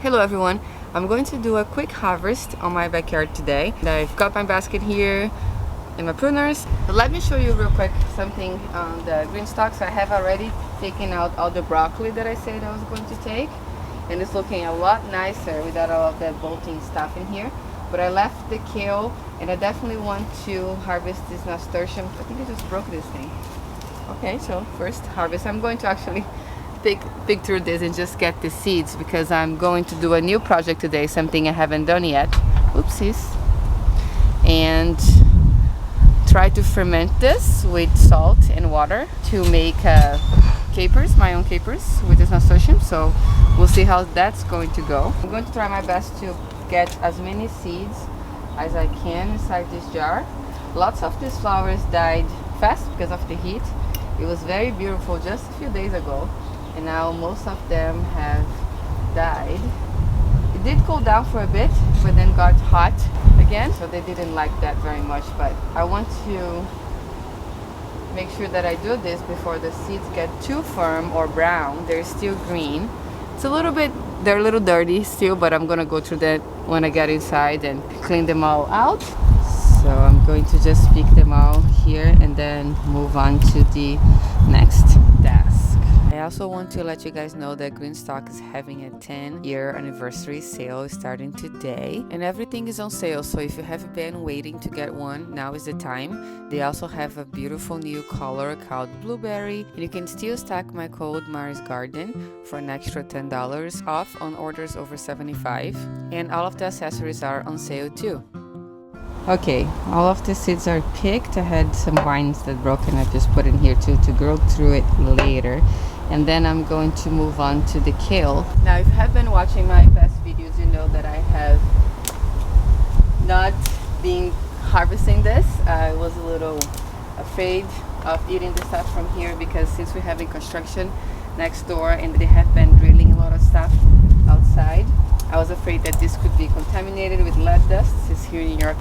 Hello everyone, I'm going to do a quick harvest on my backyard today. I've got my basket here and my pruners. But let me show you real quick something on the GreenStalk. So I have already taken out all the broccoli that I said I was going to take, and it's looking a lot nicer without all of that bolting stuff in here. But I left the kale, and I definitely want to harvest this nasturtium. I think I just broke this thing. Okay, so first harvest. I'm going to actually pick through this and just get the seeds because I'm going to do a new project today, something I haven't done yet. Oopsies. And try to ferment this with salt and water to make capers, my own capers with this nasturtium. So we'll see how that's going to go. I'm going to try my best to get as many seeds as I can inside this jar. Lots of these flowers died fast because of the heat. It was very beautiful just a few days ago, and now most of them have died. It did cool down for a bit, but then got hot again, so they didn't like that very much. But I want to make sure that I do this before the seeds get too firm or brown. They're still green. It's a little bit, they're a little dirty still, but I'm gonna go through that when I get inside and clean them all out. So I'm going to just pick them all here and then move on to the next task. I also want to let you guys know that GreenStalk is having a 10-year anniversary sale starting today, and everything is on sale. So if you have been waiting to get one, now is the time. They also have a beautiful new color called blueberry, and you can still stack my code MARISGARDEN for an extra $10 off on orders over $75, and all of the accessories are on sale too. Okay, all of the seeds are picked. I had some vines that broke and I just put in here to grow through it later. And then I'm going to move on to the kale. Now, if you have been watching my past videos, you know that I have not been harvesting this. I was a little afraid of eating the stuff from here because since we're having construction next door and they have been drilling a lot of stuff outside, I was afraid that this could be contaminated with lead dust, since here in New York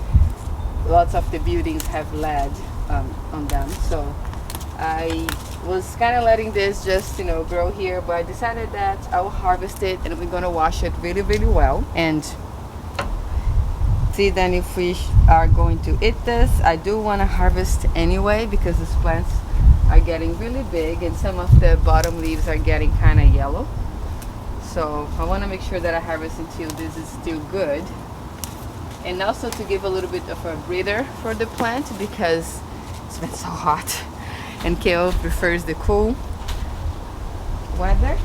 lots of the buildings have lead on them. So I was kind of letting this just grow here, but I decided that I will harvest it and we're gonna wash it really well and see then if we are going to eat this. I do want to harvest anyway because these plants are getting really big and some of the bottom leaves are getting kind of yellow. So I want to make sure that I harvest until this is still good, and also to give a little bit of a breather for the plant because it's been so hot and kale prefers the cool weather.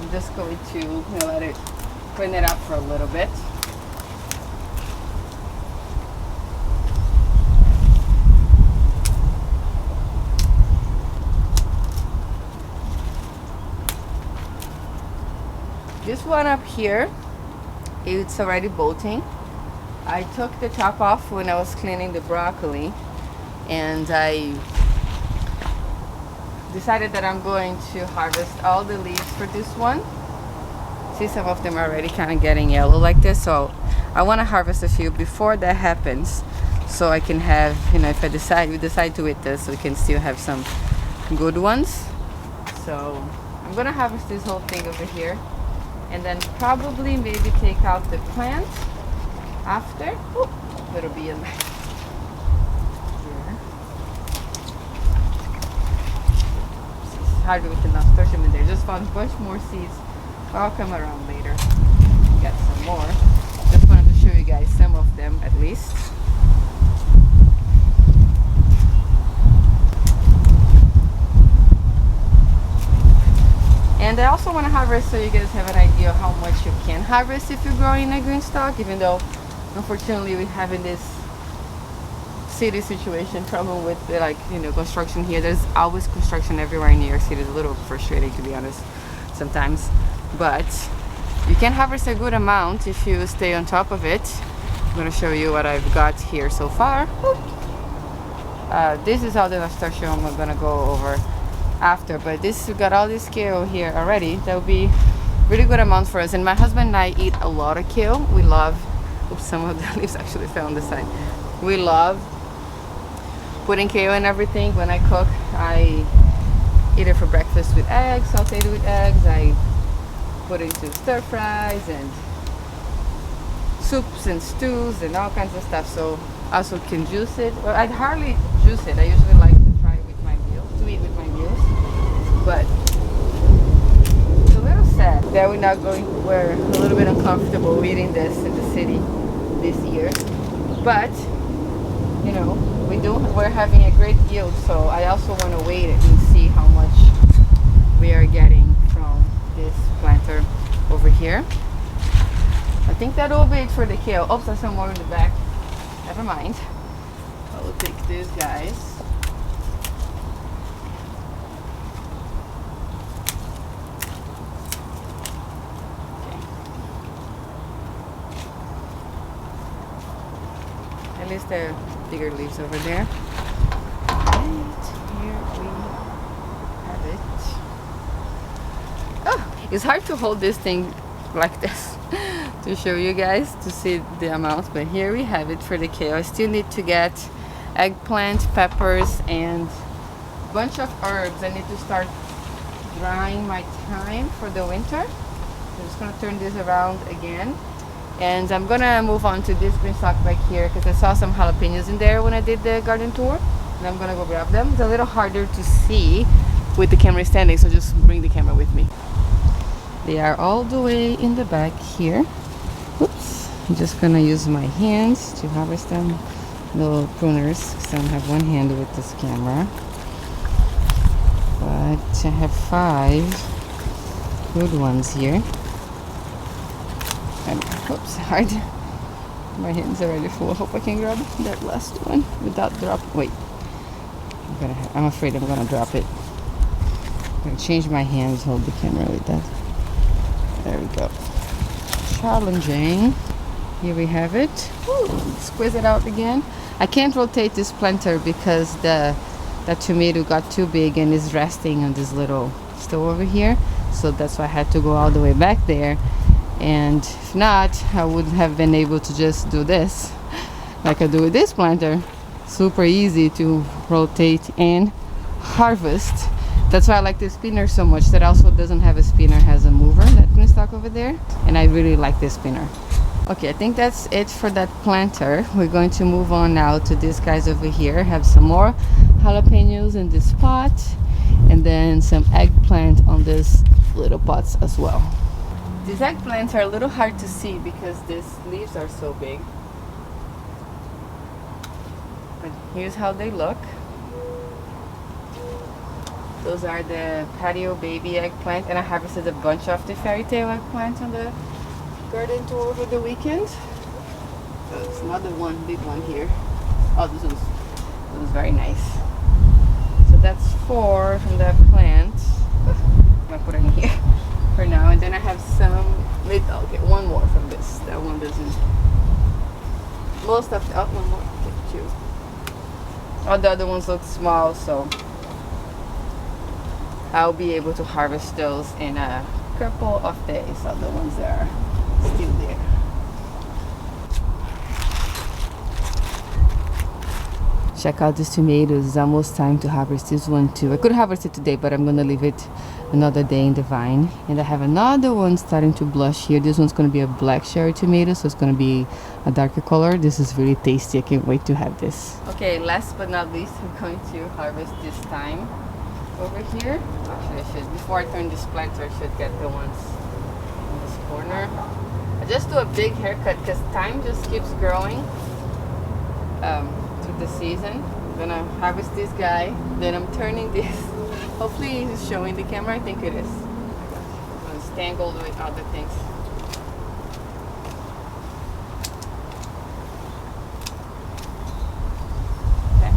I'm just going to let it clean it up for a little bit. This one up here, it's already bolting. I took the top off when I was cleaning the broccoli, and I decided that I'm going to harvest all the leaves for this one. See, some of them are already kind of getting yellow like this, so I want to harvest a few before that happens, so I can have, if we decide to eat this, we can still have some good ones. So I'm gonna harvest this whole thing over here, and then probably maybe take out the plant after. Ooh, it'll be in there. It's harder with the nasturtium in there. Just found a bunch more seeds. I'll come around later, get some more. Just wanted to show you guys some of them at least. And I also want to harvest so you guys have an idea of how much you can harvest if you're growing a GreenStalk, even though unfortunately we're having this city situation problem with construction here. There's always construction everywhere in New York City. It's a little frustrating, to be honest, sometimes, but you can harvest a good amount if you stay on top of it. I'm going to show you what I've got here so far. This is all the nasturtium I'm going to go over after, but we got all this kale here already. That will be really good amount for us. And my husband and I eat a lot of kale. We love, oops, some of the leaves actually fell on the side. We love putting kale and everything. When I cook, I eat it for breakfast with eggs, sauteed with eggs. I put into stir fries and soups and stews and all kinds of stuff. So also can juice it. Well, I'd hardly juice it. I usually like to try it with my meals, to eat with my meals. But it's a little sad that we're a little bit uncomfortable eating this in the city this year. But you know, we're having a great yield, so I also want to weigh it and see how much we are getting from this planter over here. I think that will be it for the kale. Oops, there's some more in the back. Never mind. I will take these guys. Okay. At least there are bigger leaves over there. And here we have it. Oh, it's hard to hold this thing like this to show you guys to see the amount, but here we have it for the kale. I still need to get eggplant, peppers, and a bunch of herbs. I need to start drying my thyme for the winter. I'm just gonna turn this around again, and I'm gonna move on to this GreenStalk back here because I saw some jalapenos in there when I did the garden tour, and I'm gonna go grab them. It's a little harder to see with the camera standing, so just bring the camera with me. They are all the way in the back here. Oops, I'm just gonna use my hands to harvest them. Little pruners, because I don't have one hand with this camera. But I have 5 good ones here. And oops, hard. My hand's already full. I hope I can grab that last one without dropping. Wait, I'm afraid I'm gonna drop it. I'm gonna change my hands, hold the camera with that. There we go. Challenging. Here we have it. Woo, squeeze it out again. I can't rotate this planter because that tomato got too big and is resting on this little stove over here. So that's why I had to go all the way back there. And if not, I would have been able to just do this like I do with this planter. Super easy to rotate and harvest. That's why I like this spinner so much. That also doesn't have a spinner, has a mover, that GreenStalk over there. And I really like this spinner. Okay, I think that's it for that planter. We're going to move on now to these guys over here. Have some more jalapenos in this pot, and then some eggplant on these little pots as well. These eggplants are a little hard to see because these leaves are so big. But here's how they look. Those are the patio baby eggplant, and I harvested a bunch of the fairy tale eggplants on the garden tour over the weekend. So it's another one, big one here. Oh, this one's very nice. So that's 4 from that plant. I'm gonna put it in here for now, and then I have some. I'll get one more from this. That one doesn't. Most of the one more. Okay, choose. All the other ones look small, so I'll be able to harvest those in a couple of days. All the ones that are still there. Check out these tomatoes. It's almost time to harvest this one too. I could harvest it today, but I'm gonna leave it another day in the vine. And I have another one starting to blush here. This one's gonna be a black cherry tomato, so it's gonna be a darker color. This is really tasty. I can't wait to have this. Okay, last but not least, I'm going to harvest this thyme over here. Actually, I should, before I turn this planter, I should get the ones in this corner. I just do a big haircut because thyme just keeps growing through the season. I'm gonna harvest this guy, then I'm turning this. Hopefully it's showing the camera. I think it is. It's tangled with other things. Okay,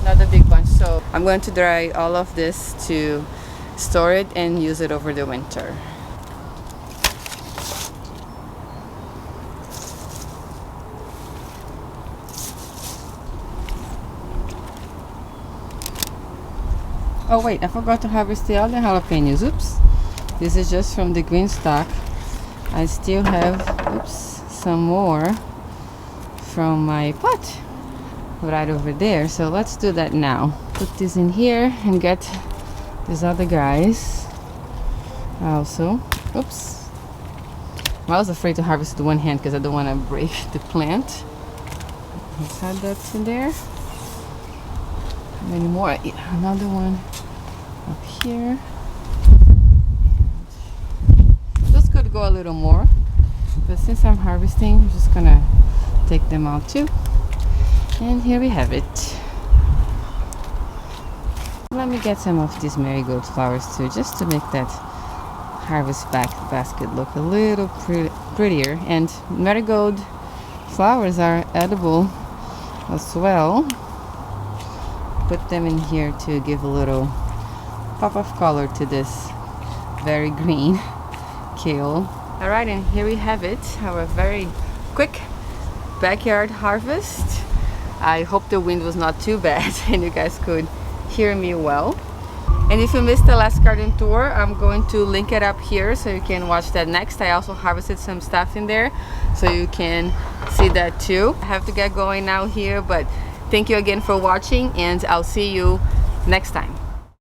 another big bunch. So I'm going to dry all of this to store it and use it over the winter. Oh wait, I forgot to harvest the other jalapenos. Oops. This is just from the GreenStalk. I still have, oops, some more from my pot right over there. So let's do that now. Put this in here and get these other guys also. Oops. I was afraid to harvest with one hand because I don't want to break the plant. Let's add that in there. Many more. Another one up here. This could go a little more, but since I'm harvesting, I'm just gonna take them out too. And here we have it. Let me get some of these marigold flowers too, just to make that harvest basket look a little prettier. And marigold flowers are edible as well. Put them in here to give a little pop of color to this very green kale. Alright, and here we have it, our very quick backyard harvest. I hope the wind was not too bad and you guys could hear me well. And if you missed the last garden tour, I'm going to link it up here so you can watch that next. I also harvested some stuff in there so you can see that too. I have to get going now here, but thank you again for watching and I'll see you next time.